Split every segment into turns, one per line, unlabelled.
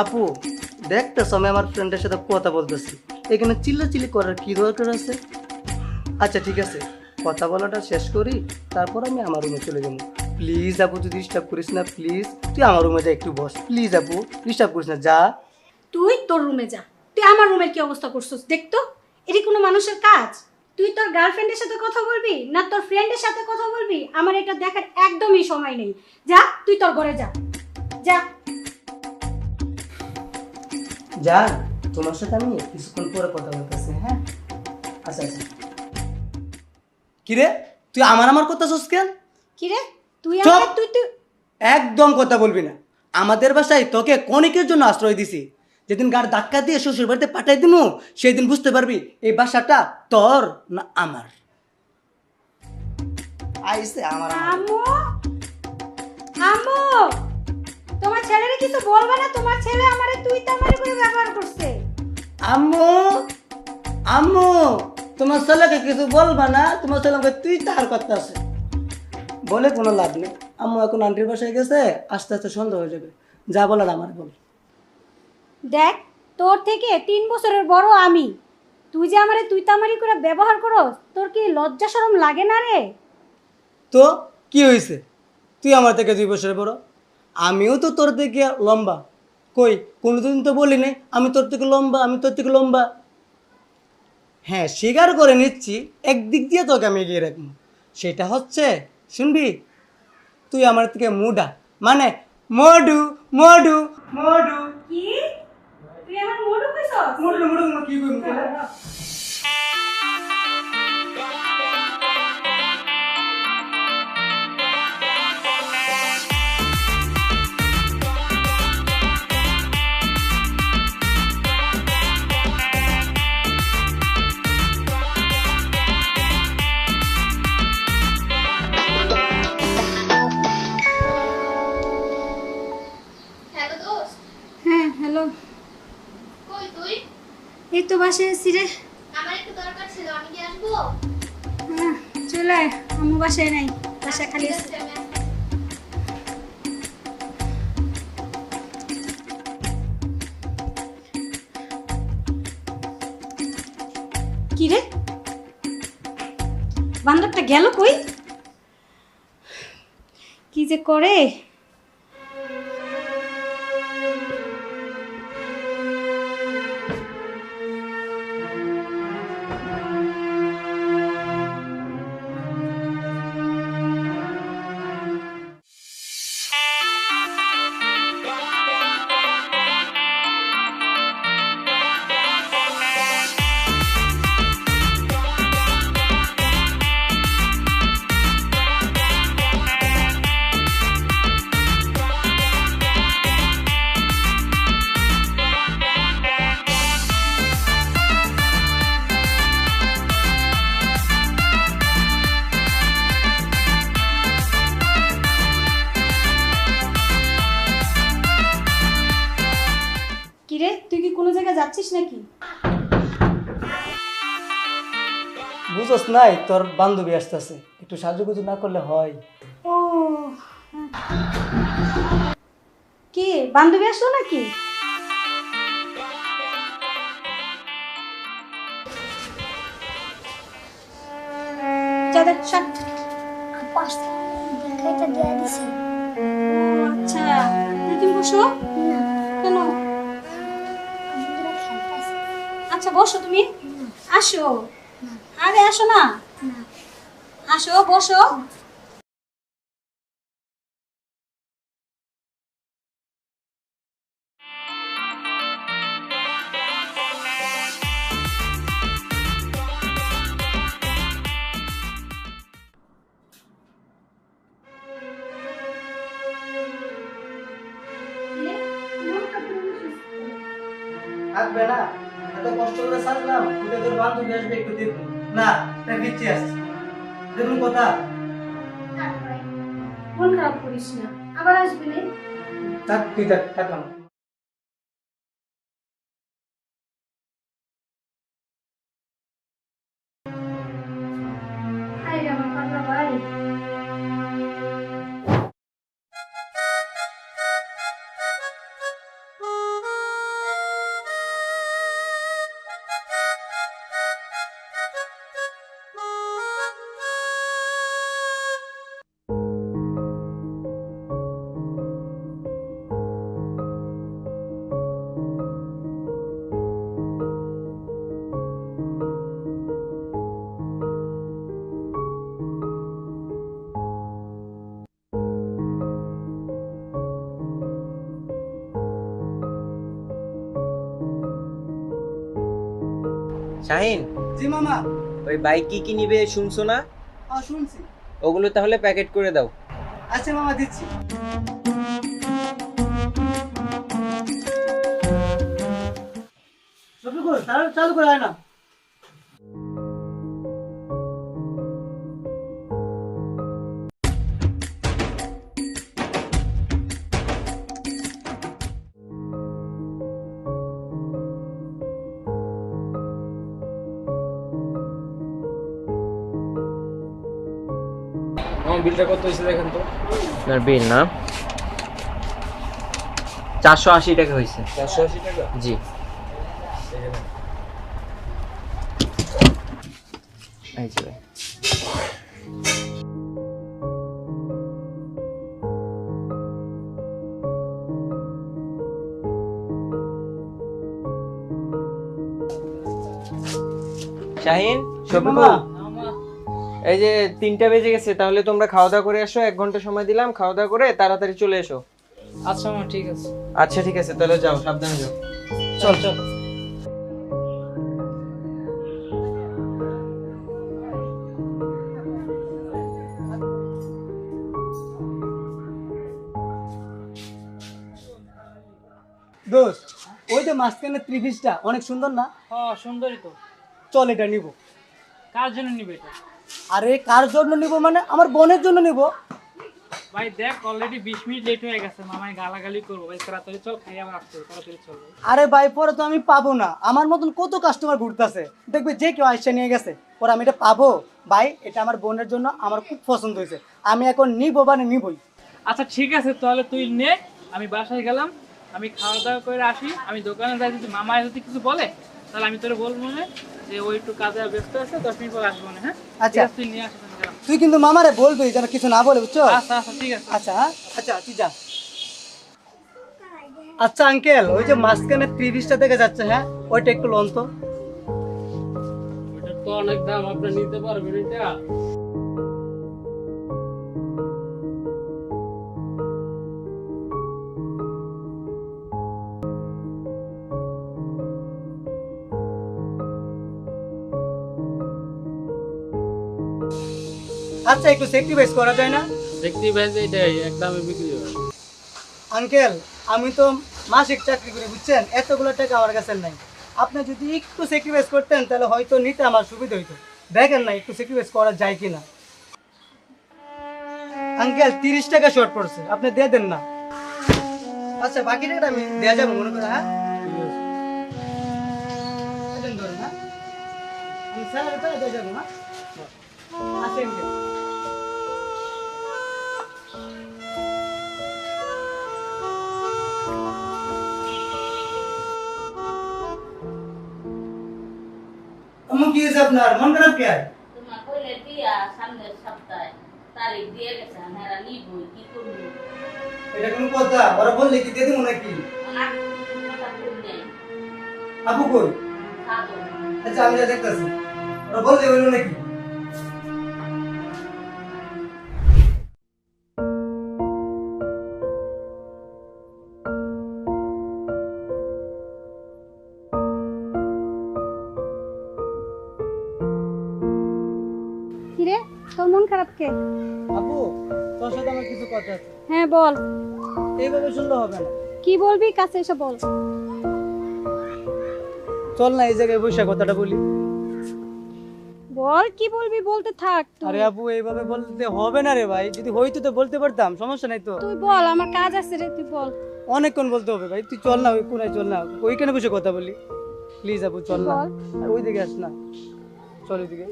আপু দেখতেছ আমি আমার ফ্রেন্ডের সাথে কথা বলতেছি, এখানে চিল্লাচিল্লি করার কি দরকার আছে? আচ্ছা ঠিক আছে, কথা বলাটা শেষ করি, তারপর আমি আমার রুমে চলে যাবো। প্লিজ আপু, তুই ডিস্টার্ব করিস না প্লিজ। তুই আমার রুমে যা, একটু বস প্লিজ আপু, ডিস্টার্ব করিস না, যা।
তুই তোর রুমে যা। তুই আমার রুমের কি অবস্থা করছিস দেখতো? এটি কোনো মানুষের কাজ? তুই তোর গার্লফ্রেন্ডের সাথে কথা বলবি না তোর ফ্রেন্ডের সাথে কথা বলবি? আমার এটা দেখার একদমই সময় নেই। যা, তুই তোর ঘরে যা। যা।
যা, তোমার সাথে আমি কিছুক্ষণ পরে কথা বলতেছি, হ্যাঁ? আচ্ছা আচ্ছা। কিরে, তুই আমার কথা শুস কেন?
কি রে তুই
চুপ!
আমার তুই তুই
একদম কথা বলবি না। আমাদের বাসায় তোকে কণিকের জন্য আশ্রয় দিছি। যেদিন গাড় ধাক্কা দিয়ে শ্বশুর বাড়িতে পাঠাই দিমু, সেই দিন বুঝতে পারবি এই বাসাটা তোর না আমার। আইসে আমার আমার।
আম্মু, আম্মু, তোমার ছেলেরে কিছু বলবা না? তোমার ছেলে আমারে তুই তামারে করে ব্যবহার করছে।
আম্মু, আম্মু, তোমার ছেলেকে কিছু বলবা না, তোমার ছেলেকে তুই তার কথা আছে বলে কোনো লাভ নেই। আম্মু এখন আন্টির বাসায় গেছে, আস্তে আস্তে সন্ধ্যা হয়ে যাবে। যা বলার আমার বল।
দেখ, তোর থেকে 3 বছরের বড় আমি। তুই যে আমারে তুই তামারি করে ব্যবহার করস, তোর কি লজ্জা শরম লাগে না রে?
তো কি হয়েছে? তুই আমার থেকে 2 বছরের বড়, আমিও তো তোর থেকে লম্বা। কই কোনোদিন তো বলি নাই আমি তোর থেকে লম্বা, আমি তোর থেকে লম্বা। হ্যাঁ, স্বীকার করে নিচ্ছি, একদিক দিয়ে তোকে আমি এগিয়ে রাখবো। সেটা হচ্ছে, শুনবি, তুই আমার থেকে মুডা, মানে মডু মডু মডু।
কি? তুই আমার মোড়ো কইছস?
মডু মডু কি কইম?
হ্যালো দোস্ত,
হ্যাঁ, হ্যালো।
কই তুই?
এই তো বাসায় আছি রে।
আমার একটু দরকার ছিল, আমি কি আসবো?
হ্যাঁ, চলে আয়। আম্মু বাসায় নাই, বাসা খালি
ঠিক
আছে।
আছে, আমি আসবো।
কি রে, বান্দরটা গেল কই? কি যে করে। কি রে, তুই কি কোনো জায়গায় যাচ্ছিস নাকি?
বুঝছ নাই, তোর বান্ধবী আসতেছে, একটু সাজুগুজু না করলে হয়?
ও, কি বান্ধবী আসলো নাকি? যাদের সাথ।
দেখাইটা দেয়া দিছে
ও আচ্ছা, তুমি বসো। কেন?
আমরা খেলতেছি
আচ্ছা বসো তুমি। আসো। আরে আসো না। আসো, বসো।
থাকবে না, এত কষ্ট করে সাজলাম, তুই তোর বান্ধবী আসবে একটু দেখবো না, তাই বিচ্ছি আসছে। দেখুন কথা।
মন খারাপ করিস না, আবার আসবি না।
থাক, তুই থাকলাম।
শাহিন,
জি মামা।
ওই বাইক কি কি নিবে শুনছো না?
শুনছি।
ওগুলো তাহলে প্যাকেট করে দাও।
আচ্ছা মামা, দিচ্ছি। শফিকুল, চালু করে আয় না।
আমার বিলটা কত হয়েছে দেখেন তো।
আপনার বিল না 480 টাকা হয়েছে।
480 টাকা।
জি। এই যে ভাই। শাহিন, শফিকুল, এই যে 3টা বেজে গেছে, তাহলে তোমরা খাওয়া দাওয়া করে এসো। 1 ঘন্টা সময় দিলাম, খাওয়া দাওয়া করে তাড়াতাড়ি চলে এসো।
আচ্ছা মা, ঠিক আছে।
আচ্ছা ঠিক আছে, তাহলে যাও, সাবধানে যাও।
চল চল। দোস্ত, ওই যে মাঝখানে ত্রিভুজটা অনেক সুন্দর না?
হ্যাঁ, সুন্দরই তো।
চল এটা নিব।
কার জন্য নিবে এটা?
আরে কার জন্য নিব মানে আমার বোনের জন্য নিব।
ভাই দেখ, অলরেডি 20 মিনিট লেট হয়ে গেছে, মামাই গালাগালি করবো। ভাই তাড়াতাড়ি চল, খাই আবার আসতে হবে, তাড়াতাড়ি চল ভাই।
আরে ভাই, পরে তো আমি পাবো না। আমার মতন কত কাস্টমার ঘুরতেছে, দেখবে যে কেউ আইসা নিয়ে গেছে, পরে আমি এটা পাবো? ভাই, এটা আমার বোনের জন্য, আমার খুব পছন্দ হয়েছে। আমি এখন নিবো মানে নিবই।
আচ্ছা ঠিক আছে, তাহলে তুই নে। আমি বাসায় গেলাম, আমি খাওয়া দাওয়া করে আসি। আমি দোকানে যাই, যদি মামা যদি কিছু বলে তাহলে আমি তোরে বলবো না যে ওই একটু কাজে ব্যস্ত আছে, 10 মিনিট পর আসবো না। হ্যাঁ
আচ্ছা।
ঠিক আছে, তুই নিয়ে আসিস, আমি গেলাম।
তুই কিন্তু মামারে বলবি যেন কিছু না বলে, বুঝছো?
আচ্ছা আচ্ছা ঠিক আছে।
আচ্ছা হ্যাঁ? আচ্ছা তুই যা। আচ্ছা আঙ্কেল, ওই যে মাঝখানে ত্রিভুজটা দেখে যাচ্ছে, হ্যাঁ ওইটা একটু লোন তো।
এটা তো অনেক দাম, আপনি নিতে পারবেন এটা?
আচ্ছা একটু স্যাক্রিফাইস করা যায় না?
দেখতেই পাই যে এটাই একদমই বিক্রি হয়।
আঙ্কেল, আমি তো মাসিক চাকরি করি, বুঝছেন? এতগুলো টাকা আমার কাছে নাই। আপনি যদি একটু স্যাক্রিফাইস করতেন তাহলে হয়তো নিতে আমার সুবিধা হইতো। দেখেন না একটু স্যাক্রিফাইস করা যায় কিনা। আঙ্কেল 30 টাকা শর্ট পড়ছে, আপনি দিয়ে দেন না। আচ্ছা বাকি টাকাটা আমি দেওয়া যাবো মনে করে, হ্যাঁ? এই দেন ধরেন, হ্যাঁ? আমি স্যালারি পেয়ে দিয়ে যাবো, হ্যাঁ? আচ্ছা আঙ্কেল। আম্মু কি হয়েছে আপনার? মন খারাপ কে?
তোমার কইলে বিয়া সামনের সপ্তাহে, তারিখ দিয়ে গেছে, আমরা নিবই, কি করবো?
এটা কোনো কথা? ওরা বললে কি দিয়ে দেবো নাকি?
অনেক কথা বললে
আপু কই?
খাবো।
আচ্ছা আমি যা দেখতেছি। ওরা বললে হইলো নাকি?
কিরে, তোর মন খারাপ কে?
আপু, তোর সাথে আমার কিছু কথা আছে।
হ্যাঁ বল।
এইভাবে শুনলে হবে না।
কি বলবি, কাছে এসে বল।
চল না এই জায়গায় বসে কথাটা বলি।
বল কি বলবি, বলতে থাক তুই।
আরে আপু, এইভাবে বলতে হবে না রে ভাই। যদি হইতো তো বলতে পারতাম, সমস্যা নাই তো।
তুই বল, আমার কাজ আছে রে, তুই বল।
অনেকক্ষণ বলতে হবে ভাই। তুই চল না, ওই কোনায় চল না, ওইখানে বসে কথা বলি। প্লিজ আপু চল না।
বল।
আর ওই দিকে আস না, চল ওইদিকে।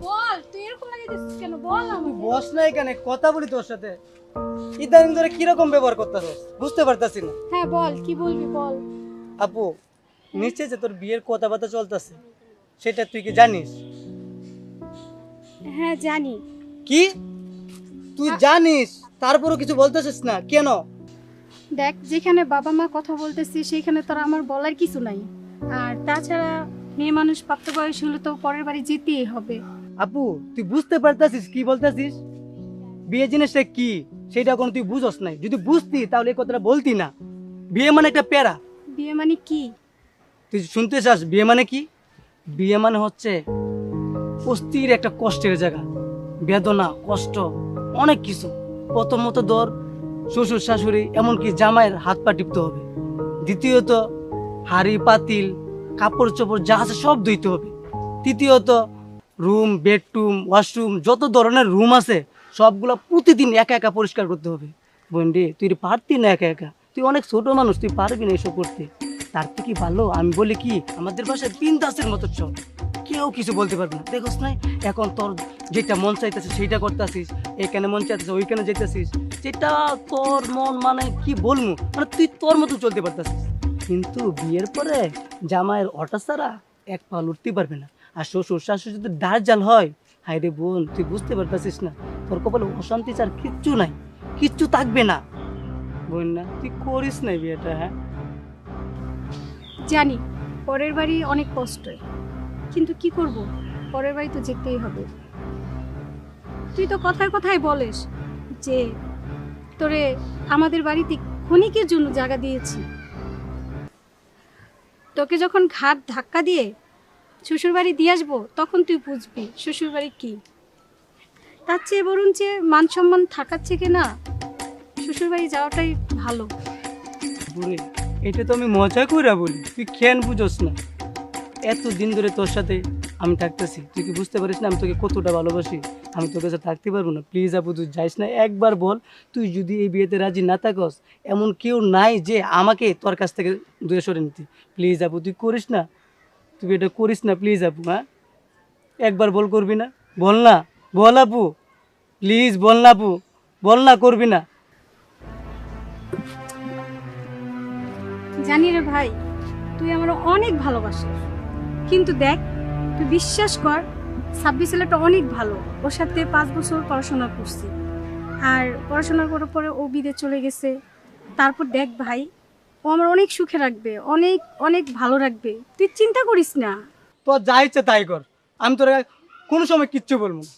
বল, তুই এরকম লাগে দিছিস কেন? বল
তুই
আমাকে।
বস না এখানে, কথা বলি তোর সাথে। ইদানিং ধরে কিরকম ব্যবহার করতেছস বুঝতে পারতাছি না।
হ্যাঁ বল, কি বলবি বল।
আপু, নিশ্চয় যে তোর বিয়ের কথাবার্তা চলতেছে, সেটা তুই কি জানিস?
হ্যাঁ জানি।
কি তুই জানিস তারপরও কিছু বলতেছিস না কেন?
দেখ, যেখানে বাবা মা কথা বলতেছি সেখানে তোর আমার বলার কিছু নাই। আর তাছাড়া মেয়ে মানুষ প্রাপ্ত বয়স হলে তো পরের বাড়ি যেতেই হবে।
আপু, তুই বুঝতে পারতাছিস কি বলতেছিস? বিয়ে জিনিসটা কি সেটা এখন তুই বুঝস নাই। যদি বুঝতি তাহলে এই কথাটা বলতি না। বিয়ে মানে একটা প্যারা।
বিয়ে মানে কি?
তুই শুনতে চাস বিয়ে মানে কি? বিয়ে মানে হচ্ছে অস্থির একটা কষ্টের জায়গা, বেদনা, কষ্ট, অনেক কিছু। প্রথমত ধর শ্বশুর শাশুড়ি এমনকি জামাইয়ের হাত পা টিপতে হবে। দ্বিতীয়ত হাড়ি পাতিল কাপড় চোপড় যা আছে সব ধুইতে হবে। তৃতীয়ত রুম, বেডরুম, ওয়াশরুম যত ধরনের রুম আছে সবগুলো প্রতিদিন একা একা পরিষ্কার করতে হবে। বোনডি তুই পারতি না একা একা, তুই অনেক ছোট মানুষ, তুই পারবি না এসব করতে। তার থেকে ভালো আমি বলি কি, আমাদের বাসায় বিন্দাসের মতো চল, কেউ কিছু বলতে পারবে না। দেখোস না এখন তোর যেটা মন চাইতেছে সেইটা করতেছিস, এইখানে মন চাইতেছে ওইখানে যেতেছিস, যেটা তোর মন মানে কি বলবো, মানে তুই তোর মতো চলতে পারতেছিস। কিন্তু বিয়ের পরে জামাইয়ের অটা ছাড়া এক পা উঠতে পারবে না। আর শ্বশুর শাশুড়ি যদি ডার জাল হয়, হায় রে বোন তুই বুঝতে পারতেছিস না, তোর কপালে অশান্তি ছাড় কিচ্ছু নাই, কিচ্ছু থাকবে না। বোন না তুই করিস না বিয়েটা। হ্যাঁ
জানি পরের বাড়ি অনেক কষ্ট, কিন্তু কি করব, পরের বাড়ি তো যেতেই হবে। তুই তো কথায় কথায় বলিস যে তোরে আমাদের বাড়িতে ক্ষণিকের জন্য জায়গা দিয়েছি। তোকে যখন ঘাট ধাক্কা দিয়ে শ্বশুরবাড়ি দিয়ে আসবো তখন তুই বুঝবি শ্বশুরবাড়ি কি। তার চেয়ে বরং যে মান সম্মান থাকার থেকে না শ্বশুরবাড়ি যাওয়াটাই ভালো।
বুড়ি এটা তো আমি মজা করে বলি, তুই কেন বুঝোস না? এতদিন ধরে তোর সাথে আমি থাকতেছি, তুই কি বুঝতে পারিস না আমি তোকে কতটা ভালোবাসি? আমি তোর কাছে থাকতে পারবো না? প্লিজ আপু তুই যাইস না, একবার বল। তুই যদি এই বিয়েতে রাজি না থাকস, এমন কেউ নাই যে আমাকে তোর কাছ থেকে দূরে সরে নিতে। প্লিজ আপু তুই করিস না, তুই এটা করিস না প্লিজ আপু। হ্যাঁ একবার বল, করবি না? বল না, বল আপু প্লিজ, বল না আপু, বল না করবি না।
জানি রে ভাই তুই আমার অনেক ভালোবাসিস, কিন্তু দেখ তুই বিশ্বাস কর সাব্বি ছেলেটা অনেক ভালো, ওর সাথে 5 বছর পড়াশোনা করছি, আর পড়াশোনা করার পরে ও বিদেশ চলে গেছে। তারপর দেখ ভাই ও আমার অনেক সুখে রাখবে, অনেক অনেক ভালো রাখবে, তুই চিন্তা করিস না।
তোর যা ইচ্ছে তাই কর, আমি তোর কোনো সময় কিচ্ছু বলবো না।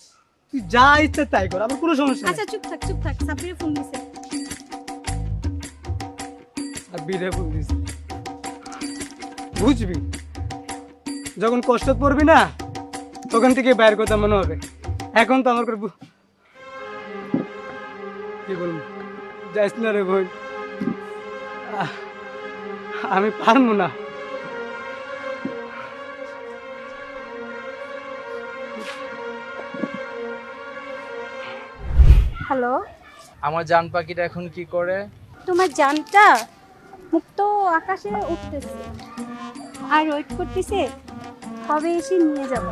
তুই যা ইচ্ছে তাই কর, আমার কোনো সমস্যা নেই।
আচ্ছা চুপ থাক চুপ থাক, সাব্বিরে ফোন দিছে।
আর বিরে বলিস বুঝবি, যখন কষ্ট পড়বি না তখন থেকে বাইরের কথা মনে হবে। এখন তো আমার কি বলবো, যাইস না রে বোন, আমি পারবো না।
হ্যালো,
আমার জান পাখিটা এখন কি করে?
তোমার জানটা মুক্ত আকাশে উঠতেছে আর ওয়েট করতেছে কবে এসে নিয়ে যাব।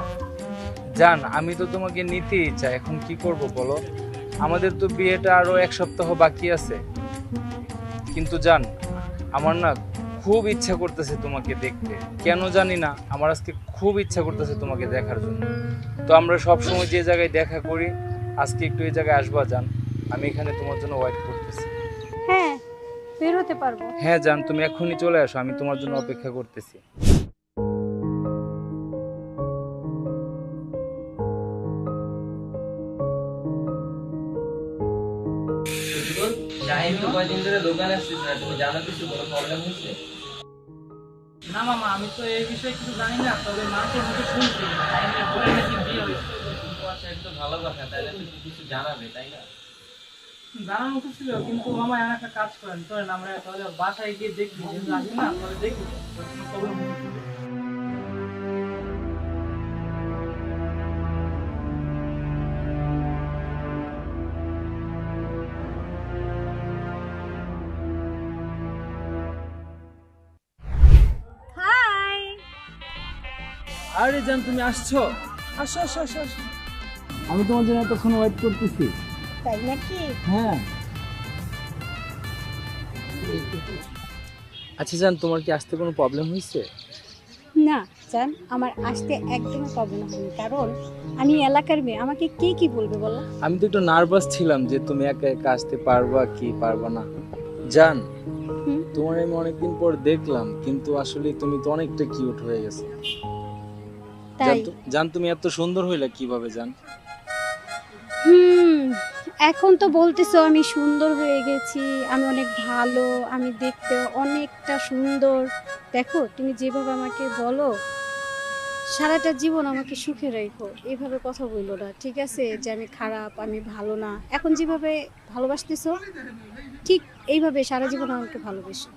জান আমি তো তোমাকে নিতেই চাই, এখন কি করব বলো? আমাদের তো বিয়েটা আরো 1 সপ্তাহ বাকি আছে। কিন্তু জান আমার না খুব ইচ্ছা করতেছে তোমাকে দেখতে, কেন জানি না আমার আজকে খুব ইচ্ছা করতেছে তোমাকে দেখার জন্য। তো আমরা সব সময় যে জায়গায় দেখা করি, আজকে একটু এই জায়গায় আসবা জান, আমি এখানে তোমার জন্য ওয়েট করতেছি।
হ্যাঁ বের হতে পারবো।
হ্যাঁ জান তুমি এখনই চলে আসো, আমি তোমার জন্য অপেক্ষা করতেছি।
না মামা, আমি তো এই বিষয়ে কিছু জানি না, তবে মাকে মুখে শুনছি শাহিনের বোনের নাকি বিয়ে হয়েছে।
ভালো কথা, তাহলে তুমি কিছু জানাবে তাই না?
জানার মতো ছিল, কিন্তু মামা এমন একটা কাজ করেন, চলেন আমরা তাহলে বাসায় গিয়ে দেখবি, যেহেতু আসি না তাহলে দেখবি কোনো খবর নেই।
হাই,
আরে জান তুমি আসছো? আসো আসো আসো আসো, আমি তোমার জন্য এতক্ষণ ওয়েট করতেছি।
তাই নাকি?
হ্যাঁ। আচ্ছা জান তোমার কি আসতে কোনো প্রবলেম হয়েছে?
না জান, আমার আসতে একদমই প্রবলেম হয়নি, কারণ আমি এলাকার মেয়ে, আমাকে কে কি বলবে বলো?
আমি তো একটু নার্ভাস ছিলাম যে তুমি একা একা আসতে পারবা কি পারবা না। জান
হুম?
তোমার আমি অনেকদিন পর দেখলাম, কিন্তু আসলে তুমি তো অনেকটা কিউট হয়ে গেছো।
তাই?
জান তুমি এত সুন্দর হইলে কিভাবে জান?
এখন তো বলতেছো আমি সুন্দর হয়ে গেছি, আমি অনেক ভালো, আমি দেখতে অনেকটা সুন্দর। দেখো তুমি যেভাবে আমাকে বলো, সারাটা জীবন আমাকে সুখে রেখো, এইভাবে কথা বললো না, ঠিক আছে? যে আমি খারাপ, আমি ভালো না। এখন যেভাবে ভালোবাসতেছো ঠিক এইভাবে সারা জীবন আমাকে ভালোবেসো।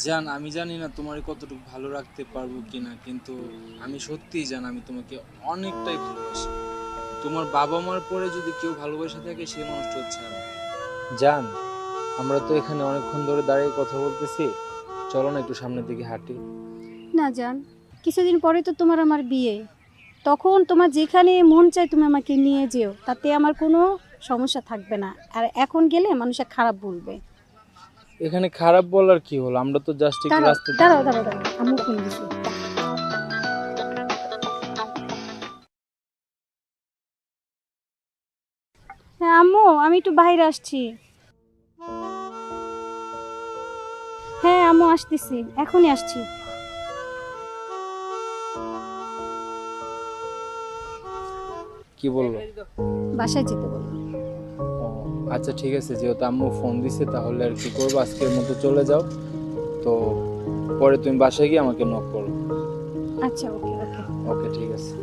জান, আমি জানি না তোমার কতটুকু ভালো রাখতে পারবো কিনা, কিন্তু আমি সত্যিই জান আমি তোমাকে অনেকটাই ভালোবাসি। তোমার বাবা মার পরে যদি কেউ ভালোবাসা থাকে সেই মানুষটা হচ্ছে আমি। জান, আমরা তো এখানে অনেকক্ষণ ধরে দাঁড়িয়ে কথা বলতেছি, চলো না একটু সামনের দিকে হাঁটি।
না জান, কিছুদিন পরে তো তোমার আমার বিয়ে, তখন তোমার যেখানে মন চায় তুমি আমাকে নিয়ে যেও, তাতে আমার কোনো সমস্যা থাকবে না। আর এখন গেলে মানুষে খারাপ বলবে।
এখানে খারাপ বলার কি হলো, আমরা তো জাস্ট একটু
দাঁড়াও
রাস্তা
দাঁড়াও দাঁড়াও দাঁড়াও, আম্মু ফোন দিছি। হ্যাঁ আম্মু, আমি একটু বাইরে আসছি। হ্যাঁ আম্মু আসতেছি, এখনই আসছি।
কি বললো?
বাসায় যেতে বললো।
ও, আচ্ছা ঠিক আছে, যেহেতু আম্মু ফোন দিছে তাহলে আর কি করবো, আজকের মতো চলে যাও। তো পরে তুমি বাসায় গিয়ে আমাকে নক করো।
আচ্ছা ওকে ওকে।
ওকে ঠিক আছে।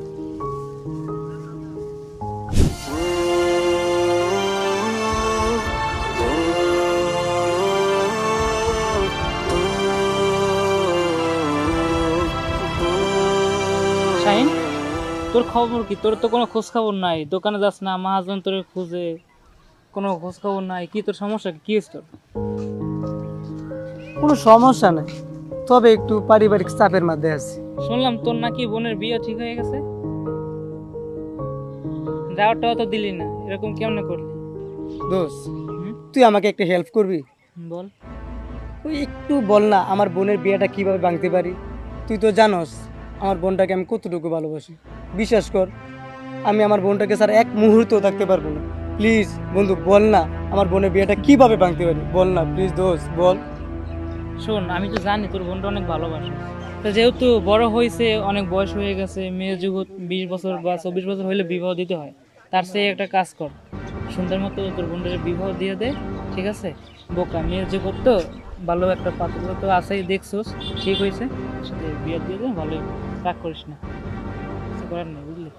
শাহিন, তোর খবর কি? তোর তো কোনো খোঁজ খবর নাই, দোকানে যাস না, মহাজন তোর খুঁজে, কোনো খোঁজ খবর নাই। কি তোর সমস্যা কি হয়েছে তোর?
কোনো সমস্যা নাই, তবে একটু পারিবারিক চাপের মধ্যে আছি।
শুনলাম তোর নাকি বোনের বিয়ে ঠিক হয়ে গেছে, দাওয়াতটাও তো দিলি না, এরকম কেমনে করলি?
দোস্ত,
হুম?
তুই আমাকে একটা হেল্প করবি?
বল।
তুই একটু বল না আমার বোনের বিয়েটা কিভাবে ভাঙতে পারি। তুই তো জানোস আমার বোনটাকে আমি কতটুকু ভালোবাসি। বিশ্বাস কর, আমি আমার বোনটাকে স্যার এক মুহূর্তও থাকতে পারবো না। প্লিজ বন্ধু বল না আমার বোনের বিয়েটা কিভাবে ভাঙতে পারি, বল না প্লিজ দোস্ত বল।
শোন, আমি তো জানি তোর বোনটা অনেক ভালোবাসে, তো যেহেতু বড় হয়েছে, অনেক বয়স হয়ে গেছে, মেয়ের যুগ 20 বছর বা 24 বছর হলে বিবাহ দিতে হয়, তার চেয়ে একটা কাজ কর, সুন্দর মতো তোর বোনটাকে বিবাহ দিয়ে দে, ঠিক আছে? বোকা মেয়ের যুগ তো, ভালো একটা পাত্র তো আছেই, দেখছোস ঠিক হয়েছে, সাথে বিয়ে দিয়ে দে, ভালো, রাগ করিস না, কিছু করার নেই, বুঝলি?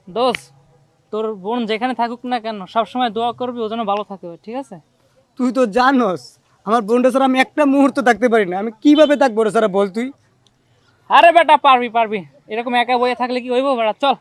দোষ, তোর বোন যেখানে থাকুক না কেন সবসময় দোয়া করবি ও যেন ভালো থাকে, ঠিক আছে?
তুই তো জানোস আমার বোনটা স্যার আমি একটা মুহূর্ত থাকতে পারি না, আমি কিভাবে থাকবো রে স্যার বল তুই।
আরে বেটা, পারবি পারবি, এরকম একা বইয়ে থাকলে কি হইব বেটা, চল।